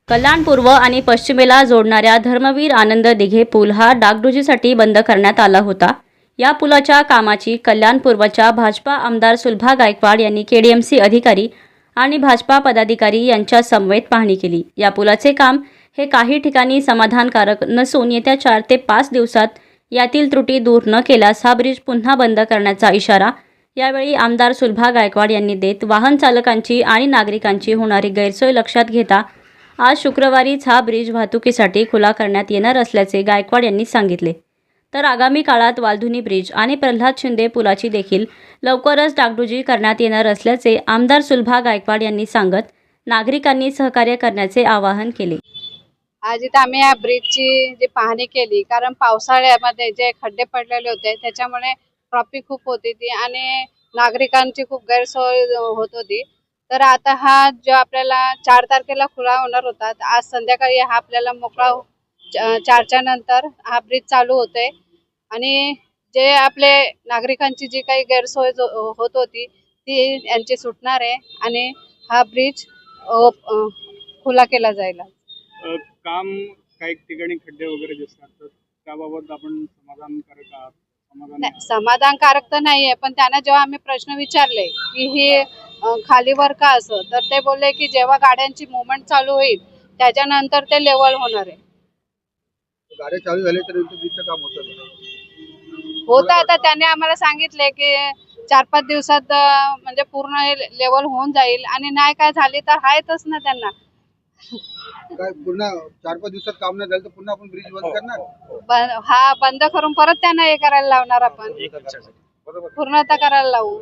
कल्याण पूर्व आणि पश्चिमेला जोडणाऱ्या धर्मवीर आनंद दिघे पूल हा डागडुजीसाठी बंद करण्यात आला होता। या पुलाच्या कामाची कल्याण पूर्वच्या भाजपा आमदार सुलभा गायकवाड यांनी केडीएमसी अधिकारी आणि भाजपा पदाधिकारी यांच्या समवेत पाहणी केली। या पुलाचे काम हे काही ठिकाणी समाधानकारक नसून येत्या 4 ते 5 दिवसात यातील त्रुटी दूर न केल्यास हा ब्रिज पुन्हा बंद करण्याचा इशारा यावेळी आमदार सुलभा गायकवाड यांनी देत वाहन चालकांची आणि नागरिकांची होणारी गैरसोय लक्षात घेता आज शुक्रवारीच हा ब्रिज वाहतुकीसाठी खुला करण्यात येणार असल्याचे गायकवाड यांनी सांगितले। तर आगामी काळात वालधुनी ब्रिज आणि प्रल्हाद शिंदे पुलाची देखील लवकरच डागडुजी करण्यात येणार असल्याचे आमदार सुलभा गायकवाड यांनी सांगत नागरिकांनी सहकार्य करण्याचे आवाहन केले। आज इथे आम्ही या ब्रिजची जी पाहणी केली, कारण पावसाळ्यामध्ये जे खड्डे पडलेले होते त्याच्यामुळे ट्रॅफिक खूप होती ती आणि नागरिकांची खूप गैरसोय होत होती। तर आता हा जो आपल्याला 4 तारखेला खुला होणार होता, आज संध्याकाळी हा आपल्याला मोकळा 4च्या नंतर हा ब्रिज चालू होतोय आणि जे आपले नागरिकांची जी काही गैरसोय होत होती ती यांची सुटणार आहे आणि हा ब्रिज खुला केला जाईल। काम काही ठिकाणी खड्डे वगैरे दिसतात, तर त्याबाबत आपण समाधानकारक आहात? समाधानकारक तर नाहीये, पण त्यांना जेव्हा आम्ही प्रश्न विचारले की ही खालीवर का असं, तर ते बोलले की जेव्हा गाड्यांची मूवमेंट चालू होईल त्याच्यानंतर ते लेवल होणार आहे। गाड्या चालू झाले तर ब्रिजचं काम होतं आता त्यांनी आम्हाला सांगितले की 4-5 दिवसात म्हणजे पूर्ण हे लेवल होऊन जाईल आणि नाही काय झाली तर आहेतच ना त्यांना काय पुन्हा 4-5 दिवसात काम नाही झालं तर पुन्हा आपण ब्रिज बंद करणार? हा बंद करून परत त्यांना हे करायला लावणार, आपण पूर्णतः करायला लावू।